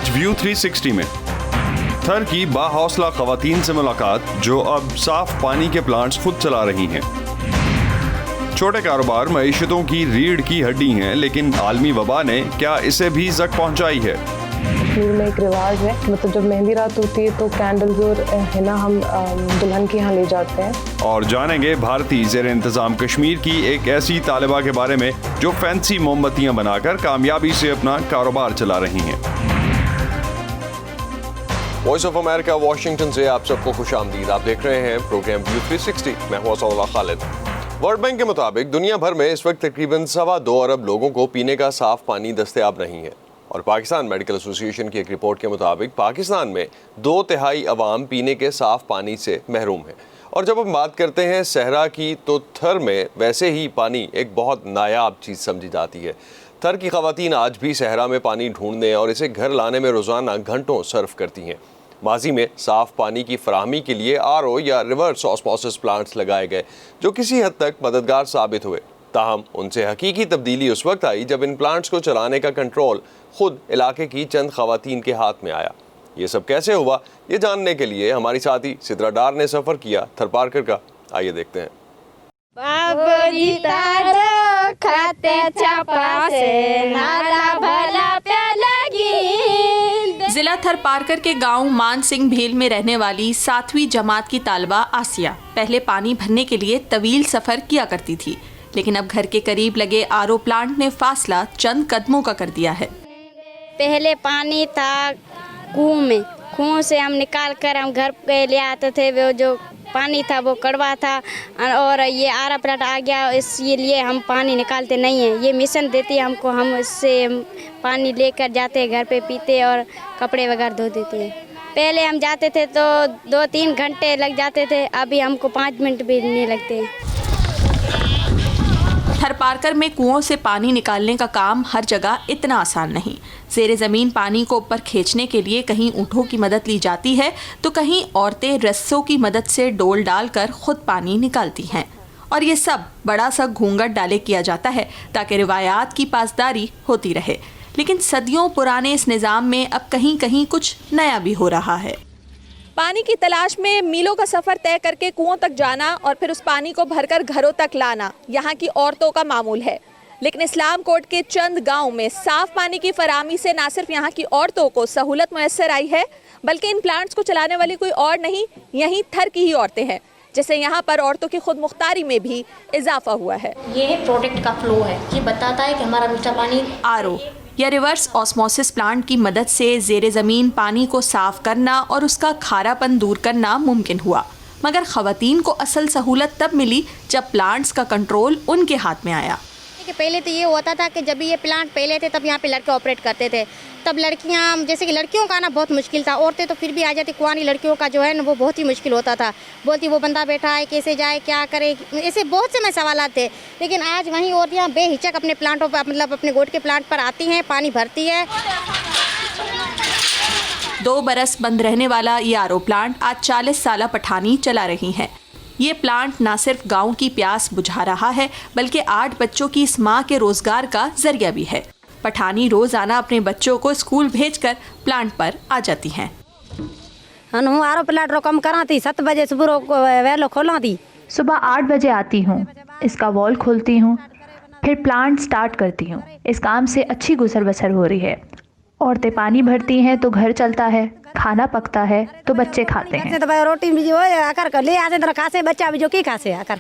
آج ویو 360 میں تھر کی باحوصلہ خواتین سے ملاقات جو اب صاف پانی کے پلانٹس خود چلا رہی ہیں۔ چھوٹے کاروبار معیشتوں کی ریڑھ کی ہڈی ہیں، لیکن عالمی وبا نے کیا اسے بھی زک پہنچائی ہے؟ کشمیر میں ایک رواج ہے، مطلب جب مہندی رات ہوتی ہے تو کینڈلز اور ہینا ہم دلہن کے یہاں لے جاتے ہیں۔ اور جانیں گے بھارتی زیر انتظام کشمیر کی ایک ایسی طالبہ کے بارے میں جو فینسی موم بتیاں بنا کر کامیابی سے اپنا کاروبار چلا رہی ہیں۔ وائس آف امریکہ واشنگٹن سے آپ سب کو خوش آمدید۔ آپ دیکھ رہے ہیں پروگرام ویو 360، میں ہوں اسد اللہ خالد۔ ورلڈ بینک کے مطابق دنیا بھر میں اس وقت تقریباً 2.25 ارب لوگوں کو پینے کا صاف پانی دستیاب نہیں ہے، اور پاکستان میڈیکل ایسوسی ایشن کی ایک رپورٹ کے مطابق پاکستان میں 2/3 عوام پینے کے صاف پانی سے محروم ہیں۔ اور جب ہم بات کرتے ہیں صحرا کی تو تھر میں ویسے ہی پانی ایک بہت نایاب چیز سمجھی جاتی ہے۔ تھر کی خواتین آج بھی صحرا میں پانی ڈھونڈنے اور اسے گھر لانے میں روزانہ گھنٹوں صرف کرتی ہیں۔ ماضی میں صاف پانی کی فراہمی کے لیے RO یا ریورس آسموسس پلانٹس لگائے گئے جو کسی حد تک مددگار ثابت ہوئے، تاہم ان سے حقیقی تبدیلی اس وقت آئی جب ان پلانٹس کو چلانے کا کنٹرول خود علاقے کی چند خواتین کے ہاتھ میں آیا۔ یہ سب کیسے ہوا، یہ جاننے کے لیے ہماری ساتھی سدرا ڈار نے سفر کیا تھر پارکر کا۔ آئیے دیکھتے ہیں۔ ضلع تھر پارکر کے گاؤں مان سنگھ بھیل میں رہنے والی 7ویں جماعت کی طالبہ آسیہ پہلے پانی بھرنے کے لیے طویل سفر کیا کرتی تھی، لیکن اب گھر کے قریب لگے RO پلانٹ نے فاصلہ چند قدموں کا کر دیا ہے۔ پہلے پانی تھا کنویں میں، کنویں سے ہم نکال کر ہم گھر پہ لے آتے تھے، وہ جو پانی تھا وہ کڑوا تھا، اور یہ RO پلانٹ آ گیا، اس لیے ہم پانی نکالتے نہیں ہیں۔ یہ مشن دیتی ہے ہم کو، ہم اس سے پانی لے کر جاتے ہیں گھر پہ پیتے اور کپڑے وغیرہ دھو دیتے ہیں۔ پہلے ہم جاتے تھے تو 2-3 گھنٹے لگ جاتے تھے، ابھی ہم کو 5 منٹ بھی نہیں لگتے۔ تھر پارکر میں کنووں سے پانی نکالنے کا کام ہر جگہ اتنا آسان نہیں۔ زیر زمین پانی کو اوپر کھینچنے کے لیے کہیں اونٹوں کی مدد لی جاتی ہے تو کہیں عورتیں رسوں کی مدد سے ڈول ڈال کر خود پانی نکالتی ہیں، اور یہ سب بڑا سا گھونگھٹ ڈالے کیا جاتا ہے تاکہ روایات کی پاسداری ہوتی رہے۔ لیکن صدیوں پرانے اس نظام میں اب کہیں کہیں کچھ نیا بھی ہو رہا ہے۔ پانی کی تلاش میں میلوں کا سفر طے کر کے کنووں تک جانا اور پھر اس پانی کو بھر کر گھروں تک لانا یہاں کی عورتوں کا معمول ہے، لیکن اسلام کوٹ کے چند گاؤں میں صاف پانی کی فراہمی سے نہ صرف یہاں کی عورتوں کو سہولت میسر آئی ہے، بلکہ ان پلانٹس کو چلانے والی کوئی اور نہیں، یہیں تھر کی ہی عورتیں ہیں، جسے یہاں پر عورتوں کی خود مختاری میں بھی اضافہ ہوا ہے۔ یہ پروڈکٹ کا فلو ہے، یہ بتاتا ہے کہ ہمارا میٹھا پانی RO یا ریورس آسموسس پلانٹ کی مدد سے زیر زمین پانی کو صاف کرنا اور اس کا کھارا پن دور کرنا ممکن ہوا، مگر خواتین کو اصل سہولت تب ملی جب پلانٹس کا کنٹرول ان کے ہاتھ میں آیا۔ کہ پہلے تو یہ ہوتا تھا کہ جب یہ پلانٹ پہلے تھے تب یہاں پہ لڑکے آپریٹ کرتے تھے، تب لڑکیاں جیسے کہ لڑکیوں کا آنا بہت مشکل تھا، عورتیں تو پھر بھی آ جاتی، کوانی لڑکیوں کا جو ہے نا وہ بہت ہی مشکل ہوتا تھا، بولتی وہ بندہ بیٹھا ہے کیسے جائے کیا کرے، ایسے بہت سے میں سوالات تھے۔ لیکن آج وہیں عورتیں بے ہچک اپنے پلانٹوں پر مطلب اپنے گوٹ کے پلانٹ پر آتی ہیں، پانی بھرتی ہے۔ 2 برس بند رہنے والا یہ RO پلانٹ آج 40 سالہ پٹھانی چلا رہی ہیں۔ یہ پلانٹ نہ صرف گاؤں کی پیاس بجھا رہا ہے بلکہ 8 بچوں کی اس ماں کے روزگار کا ذریعہ بھی ہے۔ پٹھانی روزانہ اپنے بچوں کو اسکول بھیج کر پلانٹ پر آ جاتی ہیں۔ ہم RO پلانٹ رو کم کراتی 7 بجے صبح ویلو کھولاتی، صبح 8 بجے آتی ہوں، اس کا وال کھولتی ہوں، پھر پلانٹ سٹارٹ کرتی ہوں۔ اس کام سے اچھی گزر بسر ہو رہی ہے۔ عورتیں پانی بھرتی ہیں تو گھر چلتا ہے، کھانا پکتا ہے تو بچے کھاتے ہیں۔ روٹی بھی جو آ کر لے آتے ہیں کھاسے، بچہ بھی جو کی کھاسے آ کر۔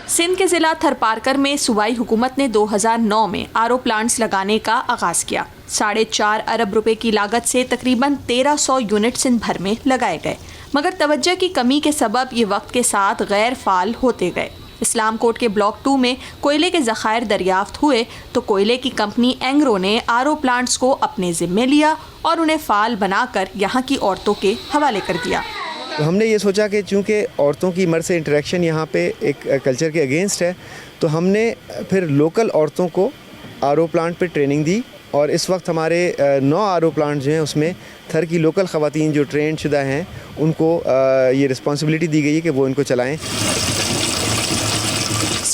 سندھ کے ضلع تھر پارکر میں صوبائی حکومت نے 2009 میں RO پلانٹس لگانے کا آغاز کیا۔ 4.5 ارب روپے کی لاگت سے تقریباً 1300 یونٹ سندھ بھر میں لگائے گئے، مگر توجہ کی کمی کے سبب یہ وقت کے ساتھ غیر فعال ہوتے گئے۔ اسلام کوٹ کے بلاک 2 میں کوئلے کے ذخائر دریافت ہوئے تو کوئلے کی کمپنی اینگرو نے RO پلانٹس کو اپنے ذمے لیا اور انہیں فعال بنا کر یہاں کی عورتوں کے حوالے کر دیا۔ ہم نے یہ سوچا کہ چونکہ عورتوں کی مرد سے انٹریکشن یہاں پہ ایک کلچر کے اگینسٹ ہے، تو ہم نے پھر لوکل عورتوں کو RO پلانٹ پہ ٹریننگ دی، اور اس وقت ہمارے 9 RO پلانٹ جو ہیں اس میں تھر کی لوکل خواتین جو ٹرینڈ شدہ ہیں ان کو یہ رسپانسبلٹی دی گئی ہے کہ وہ ان کو چلائیں۔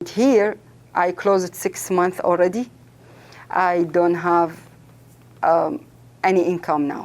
Here I closed 6 months already. I don't have any income now.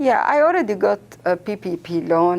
Yeah, I already got a PPP loan.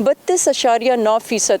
32.9%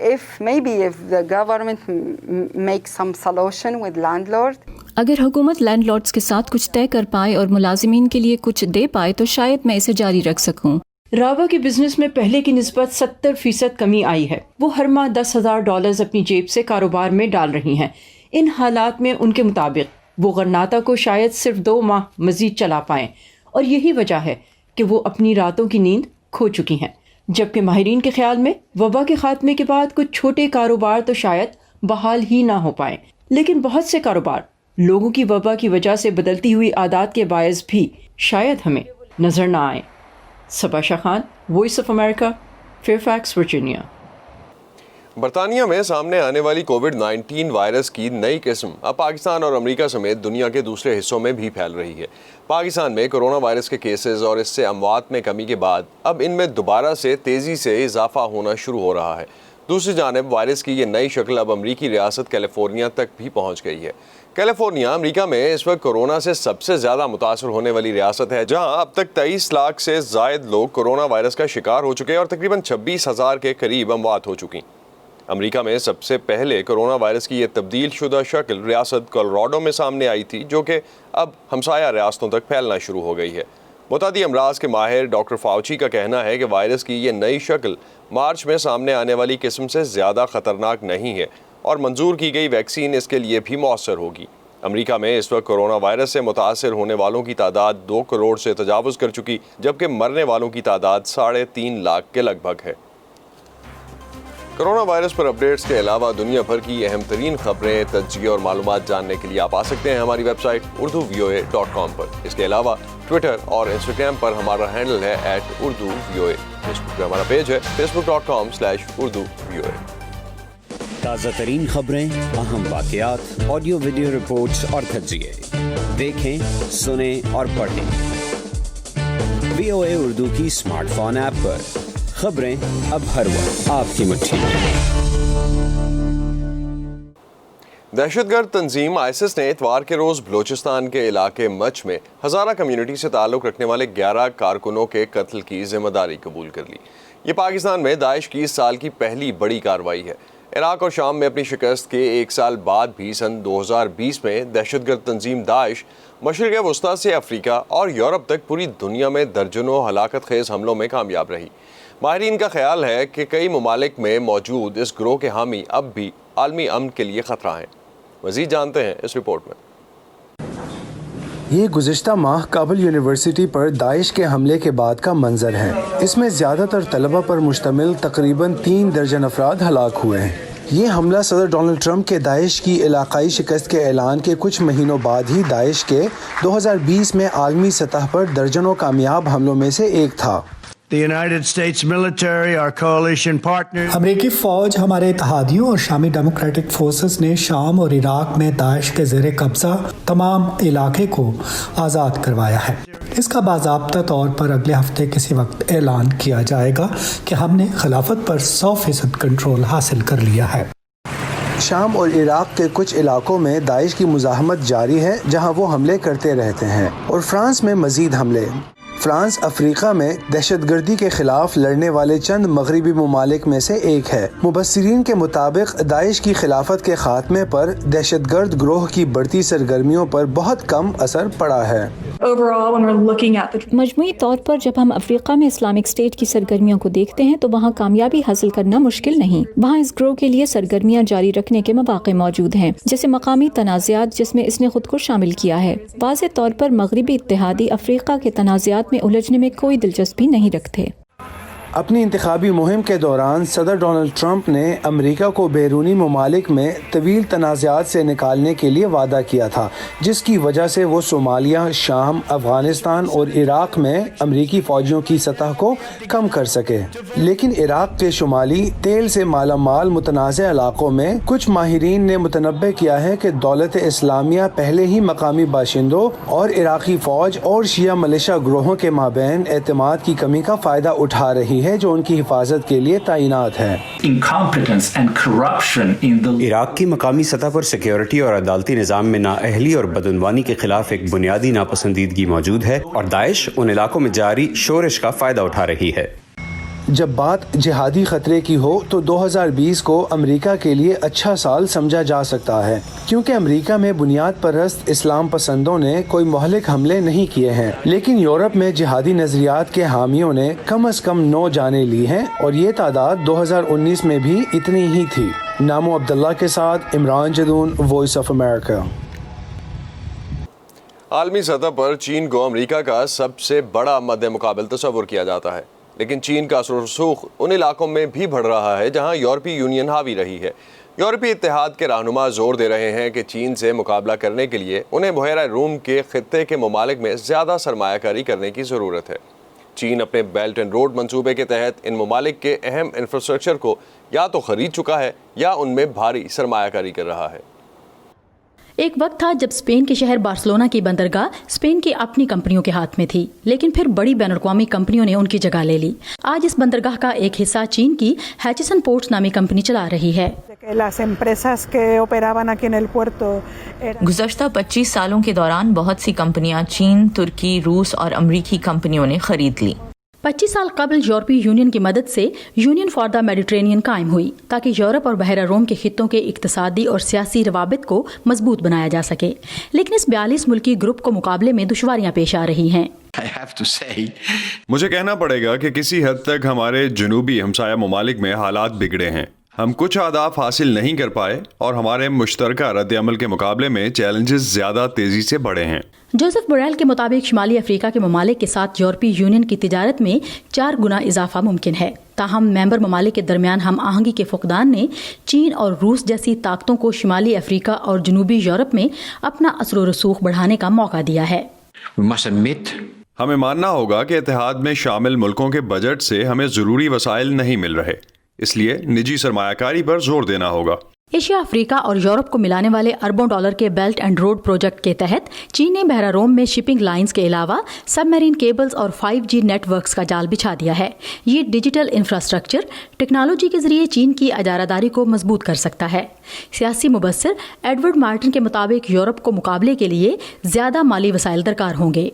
if the government makes some solution with landlord. اگر حکومت لینڈ لارڈز کے ساتھ کچھ طے کر پائے اور ملازمین کے لیے کچھ دے پائے تو شاید میں اسے جاری رکھ سکوں. راوا کے بزنس میں پہلے کی نسبت 70% کمی آئی ہے. وہ ہر ماہ $10,000 اپنی جیب سے کاروبار میں ڈال رہی ہیں. ان حالات میں ان کے مطابق وہ غرناطہ کو شاید صرف 2 ماہ مزید چلا پائیں، اور یہی وجہ ہے کہ وہ اپنی راتوں کی نیند کھو چکی ہیں. جبکہ ماہرین کے خیال میں وبا کے خاتمے کے بعد کچھ چھوٹے کاروبار تو شاید بحال ہی نہ ہو پائیں، لیکن بہت سے کاروبار لوگوں کی وبا کی وجہ سے بدلتی ہوئی عادات کے باعث بھی شاید ہمیں نظر نہ آئیں. Saba Shah Khan, voice of America, Fairfax, Virginia. برطانیہ میں سامنے آنے والی کووڈ-19 وائرس کی نئی قسم اب پاکستان اور امریکہ سمیت دنیا کے دوسرے حصوں میں بھی پھیل رہی ہے. پاکستان میں کرونا وائرس کے کیسز اور اس سے اموات میں کمی کے بعد اب ان میں دوبارہ سے تیزی سے اضافہ ہونا شروع ہو رہا ہے. دوسری جانب وائرس کی یہ نئی شکل اب امریکی ریاست کیلیفورنیا تک بھی پہنچ گئی ہے. کیلیفورنیا امریکہ میں اس وقت کورونا سے سب سے زیادہ متاثر ہونے والی ریاست ہے، جہاں اب تک 23 لاکھ سے زائد لوگ کورونا وائرس کا شکار ہو چکے اور تقریباً 26,000 کے قریب اموات ہو چکی. امریکہ میں سب سے پہلے کورونا وائرس کی یہ تبدیل شدہ شکل ریاست کولوراڈو میں سامنے آئی تھی، جو کہ اب ہمسایہ ریاستوں تک پھیلنا شروع ہو گئی ہے. متعدی امراض کے ماہر ڈاکٹر فاؤچی کا کہنا ہے کہ وائرس کی یہ نئی شکل مارچ میں سامنے آنے والی قسم سے زیادہ خطرناک نہیں ہے اور منظور کی گئی ویکسین اس کے لیے بھی مؤثر ہوگی. امریکہ میں اس وقت کورونا وائرس سے متاثر ہونے والوں کی تعداد 2 کروڑ سے تجاوز کر چکی، جبکہ مرنے والوں کی تعداد 3.5 لاکھ کے لگ بھگ ہے. کرونا وائرس پر اپڈیٹس کے علاوہ دنیا بھر کی اہم ترین خبریں، تجزیے اور معلومات جاننے کے لیے آپ آ سکتے ہیں ہماری ویب سائٹ urduvoa.com پر. اس کے علاوہ ٹویٹر اور انسٹاگرام پر ہمارا ہینڈل ہے @urduvoa. فیس بک پر ہمارا پیج ہے facebook.com/urduvoa. تازہ ترین خبریں، اہم واقعات، آڈیو ویڈیو رپورٹس اور تجزیے دیکھیں، سنیں اور پڑھیں VOA اردو کی اسمارٹ فون ایپ پر. خبریں اب ہر وقت آپ کی مٹھی میں. دہشت گرد تنظیم آئسس نے اتوار کے روز بلوچستان کے علاقے مچ میں ہزارہ کمیونٹی سے تعلق رکھنے والے 11 کارکنوں کے قتل کی ذمہ داری قبول کر لی. یہ پاکستان میں داعش کی اس سال کی پہلی بڑی کارروائی ہے. عراق اور شام میں اپنی شکست کے 1 سال بعد بھی سن 2020 میں دہشت گرد تنظیم داعش مشرق وسطیٰ سے افریقہ اور یورپ تک پوری دنیا میں درجنوں ہلاکت خیز حملوں میں کامیاب رہی. ماہرین کا خیال ہے کہ کئی ممالک میں موجود اس گروہ کے حامی اب بھی عالمی امن کے لیے خطرہ ہیں. مزید جانتے ہیں اس رپورٹ میں. یہ گزشتہ ماہ کابل یونیورسٹی پر داعش کے حملے کے بعد کا منظر ہے. اس میں زیادہ تر طلبہ پر مشتمل تقریباً 3 درجن افراد ہلاک ہوئے ہیں. یہ حملہ صدر ڈونلڈ ٹرمپ کے داعش کی علاقائی شکست کے اعلان کے کچھ مہینوں بعد ہی داعش کے 2020 میں عالمی سطح پر درجنوں کامیاب حملوں میں سے ایک تھا. امریکی فوج، ہمارے اتحادیوں اور شامی ڈیموکریٹک فورسز نے شام اور عراق میں داعش کے زیر قبضہ تمام علاقے کو آزاد کروایا ہے. اس کا باضابطہ طور پر اگلے ہفتے کسی وقت اعلان کیا جائے گا کہ ہم نے خلافت پر 100% کنٹرول حاصل کر لیا ہے. شام اور عراق کے کچھ علاقوں میں داعش کی مزاحمت جاری ہے، جہاں وہ حملے کرتے رہتے ہیں، اور فرانس میں مزید حملے. فرانس افریقہ میں دہشت گردی کے خلاف لڑنے والے چند مغربی ممالک میں سے ایک ہے. مبصرین کے مطابق داعش کی خلافت کے خاتمے پر دہشت گرد گروہ کی بڑھتی سرگرمیوں پر بہت کم اثر پڑا ہے. مجموعی طور پر جب ہم افریقہ میں اسلامک اسٹیٹ کی سرگرمیوں کو دیکھتے ہیں تو وہاں کامیابی حاصل کرنا مشکل نہیں. وہاں اس گروہ کے لیے سرگرمیاں جاری رکھنے کے مواقع موجود ہیں، جیسے مقامی تنازعات جس میں اس نے خود کو شامل کیا ہے. واضح طور پر مغربی اتحادی افریقہ کے تنازعات میں الجھنے میں کوئی دلچسپی نہیں رکھتے. اپنی انتخابی مہم کے دوران صدر ڈونلڈ ٹرمپ نے امریکہ کو بیرونی ممالک میں طویل تنازعات سے نکالنے کے لیے وعدہ کیا تھا، جس کی وجہ سے وہ صومالیہ، شام، افغانستان اور عراق میں امریکی فوجیوں کی سطح کو کم کر سکے. لیکن عراق کے شمالی تیل سے مالا مال متنازع علاقوں میں کچھ ماہرین نے متنبع کیا ہے کہ دولت اسلامیہ پہلے ہی مقامی باشندوں اور عراقی فوج اور شیعہ ملیشیا گروہوں کے مابین اعتماد کی کمی کا فائدہ اٹھا رہی ہے جو ان کی حفاظت کے لیے تعینات ہے. عراق کی مقامی سطح پر سیکیورٹی اور عدالتی نظام میں نااہلی اور بدعنوانی کے خلاف ایک بنیادی ناپسندیدگی موجود ہے، اور داعش ان علاقوں میں جاری شورش کا فائدہ اٹھا رہی ہے. جب بات جہادی خطرے کی ہو تو 2020 کو امریکہ کے لیے اچھا سال سمجھا جا سکتا ہے، کیونکہ امریکہ میں بنیاد پرست اسلام پسندوں نے کوئی مہلک حملے نہیں کیے ہیں، لیکن یورپ میں جہادی نظریات کے حامیوں نے کم از کم 9 جانیں لی ہیں، اور یہ تعداد 2019 میں بھی اتنی ہی تھی۔ نامو عبداللہ کے ساتھ Imran Jadoon, voice of America. عالمی سطح پر چین کو امریکہ کا سب سے بڑا مد مقابل تصور کیا جاتا ہے، لیکن چین کا اثر و رسوخ ان علاقوں میں بھی بڑھ رہا ہے جہاں یورپی یونین حاوی رہی ہے۔ یورپی اتحاد کے رہنما زور دے رہے ہیں کہ چین سے مقابلہ کرنے کے لیے انہیں بحیرہ روم کے خطے کے ممالک میں زیادہ سرمایہ کاری کرنے کی ضرورت ہے۔ چین اپنے بیلٹ اینڈ روڈ منصوبے کے تحت ان ممالک کے اہم انفراسٹرکچر کو یا تو خرید چکا ہے یا ان میں بھاری سرمایہ کاری کر رہا ہے۔ ایک وقت تھا جب اسپین کے شہر بارسلونا کی بندرگاہ اسپین کی اپنی کمپنیوں کے ہاتھ میں تھی، لیکن پھر بڑی بین الاقوامی کمپنیوں نے ان کی جگہ لے لی۔ آج اس بندرگاہ کا ایک حصہ چین کی ہیچسن پورٹس نامی کمپنی چلا رہی ہے۔ گزشتہ 25 سالوں کے دوران بہت سی کمپنیاں چین، ترکی، روس اور امریکی کمپنیوں نے خرید لی۔ 25 سال قبل یورپی یونین کی مدد سے یونین فار دا میڈیٹرینین قائم ہوئی تاکہ یورپ اور بحیرہ روم کے خطوں کے اقتصادی اور سیاسی روابط کو مضبوط بنایا جا سکے، لیکن اس 42 ملکی گروپ کو مقابلے میں دشواریاں پیش آ رہی ہیں۔ مجھے کہنا پڑے گا کہ کسی حد تک ہمارے جنوبی ہمسایہ ممالک میں حالات بگڑے ہیں۔ ہم کچھ اہداف حاصل نہیں کر پائے اور ہمارے مشترکہ رد عمل کے مقابلے میں چیلنجز زیادہ تیزی سے بڑھے ہیں۔ جوزف بوریل کے مطابق شمالی افریقہ کے ممالک کے ساتھ یورپی یونین کی تجارت میں 4 گنا اضافہ ممکن ہے، تاہم ممبر ممالک کے درمیان ہم آہنگی کے فقدان نے چین اور روس جیسی طاقتوں کو شمالی افریقہ اور جنوبی یورپ میں اپنا اثر و رسوخ بڑھانے کا موقع دیا ہے۔ ہمیں ماننا ہوگا کہ اتحاد میں شامل ملکوں کے بجٹ سے ہمیں ضروری وسائل نہیں مل رہے، اس لیے نجی سرمایہ کاری پر زور دینا ہوگا۔ ایشیا، افریقہ اور یورپ کو ملانے والے اربوں ڈالر کے بیلٹ اینڈ روڈ پروجیکٹ کے تحت چین نے بحیرہ روم میں شپنگ لائنز کے علاوہ سب میرین کیبلز اور 5G نیٹ ورکس کا جال بچھا دیا ہے۔ یہ ڈیجیٹل انفراسٹرکچر ٹیکنالوجی کے ذریعے چین کی اجارہ داری کو مضبوط کر سکتا ہے۔ سیاسی مبصر ایڈورڈ مارٹن کے مطابق یورپ کو مقابلے کے لیے زیادہ مالی وسائل درکار ہوں گے۔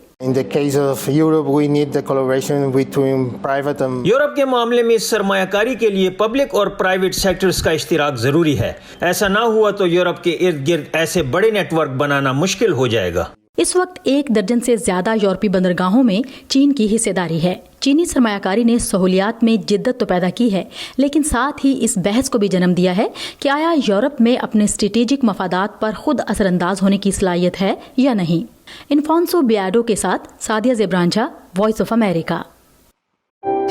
یورپ کے معاملے میں سرمایہ کاری کے لیے پبلک اور پرائیویٹ سیکٹرز کا اشتراک ضروری ہے۔ ایسا نہ ہوا تو یورپ کے ارد گرد ایسے بڑے نیٹ ورک بنانا مشکل ہو جائے گا۔ اس وقت 1 درجن سے زیادہ یورپی بندرگاہوں میں چین کی حصہ داری ہے۔ چینی سرمایہ کاری نے سہولیات میں جدت تو پیدا کی ہے، لیکن ساتھ ہی اس بحث کو بھی جنم دیا ہے کہ آیا یورپ میں اپنے اسٹریٹجک مفادات پر خود اثر انداز ہونے کی صلاحیت ہے یا نہیں۔ انفونسو بیاڈو کے ساتھ سادیہ زیبرانچا، وائس آف امریکہ۔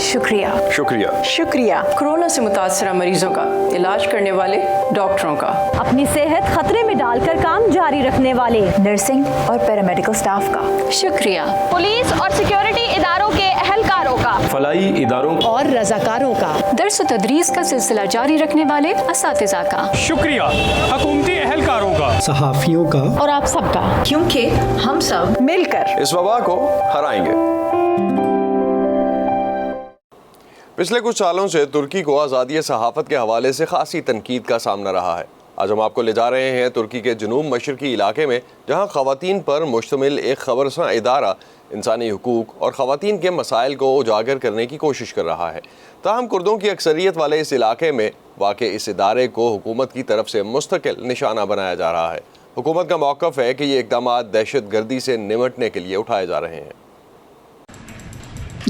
شکریہ شکریہ شکریہ کورونا سے متاثرہ مریضوں کا علاج کرنے والے ڈاکٹروں کا، اپنی صحت خطرے میں ڈال کر کام جاری رکھنے والے نرسنگ اور پیرامیڈیکل سٹاف کا، شکریہ پولیس اور سیکیورٹی اداروں کے اہلکاروں کا، فلاحی اداروں اور رضاکاروں کا، درس و تدریس کا سلسلہ جاری رکھنے والے اساتذہ کا، شکریہ حکومتی اہلکاروں کا، صحافیوں کا، اور آپ سب کا، کیونکہ ہم سب مل کر اس وبا کو ہرائیں گے۔ پچھلے کچھ سالوں سے ترکی کو آزادی صحافت کے حوالے سے خاصی تنقید کا سامنا رہا ہے۔ آج ہم آپ کو لے جا رہے ہیں ترکی کے جنوب مشرقی علاقے میں، جہاں خواتین پر مشتمل ایک خبررساں ادارہ انسانی حقوق اور خواتین کے مسائل کو اجاگر کرنے کی کوشش کر رہا ہے۔ تاہم کردوں کی اکثریت والے اس علاقے میں واقع اس ادارے کو حکومت کی طرف سے مستقل نشانہ بنایا جا رہا ہے۔ حکومت کا موقف ہے کہ یہ اقدامات دہشت گردی سے نمٹنے کے لیے اٹھائے جا رہے ہیں۔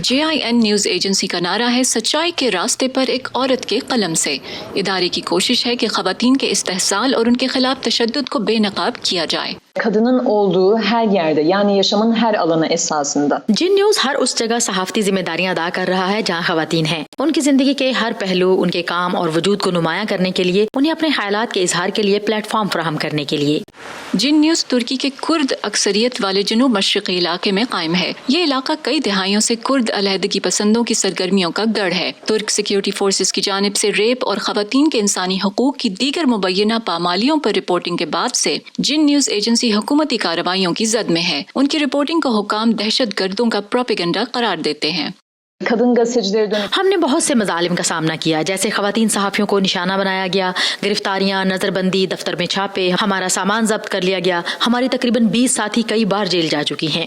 JIN نیوز ایجنسی کا نعرہ ہے سچائی کے راستے پر ایک عورت کے قلم سے۔ ادارے کی کوشش ہے کہ خواتین کے استحصال اور ان کے خلاف تشدد کو بے نقاب کیا جائے۔ Kadının olduğu her yerde, yani yaşamın her alanı esasında. جن نیوز ہر اس جگہ صحافتی ذمہ داریاں ادا کر رہا ہے جہاں خواتین ہیں، ان کی زندگی کے ہر پہلو، ان کے کام اور وجود کو نمایاں کرنے کے لیے، انہیں اپنے خیالات کے اظہار کے لیے پلیٹ فارم فراہم کرنے کے لیے۔ جن نیوز ترکی کے کرد اکثریت والے جنوب مشرقی علاقے میں قائم ہے۔ یہ علاقہ کئی دہائیوں سے کرد علیحدگی پسندوں کی سرگرمیوں کا گڑھ ہے۔ ترک سیکیورٹی فورسز کی جانب سے ریپ اور خواتین کے انسانی حقوق کی دیگر مبینہ پامالیوں پر رپورٹنگ کے بعد سے جن نیوز ایجنسی حکومتی کارروائیوں کی زد میں ہے۔ ان کی رپورٹنگ کو حکام دہشت گردوں کا پروپیگنڈا قرار دیتے ہیں۔ ہم نے بہت سے مظالم کا سامنا کیا، جیسے خواتین صحافیوں کو نشانہ بنایا گیا، گرفتاریاں، نظر بندی، دفتر میں چھاپے، ہمارا سامان ضبط کر لیا گیا۔ ہماری تقریباً 20 ساتھی کئی بار جیل جا چکی ہیں۔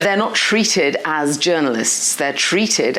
They're not treated as journalists, they're treated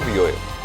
VOA।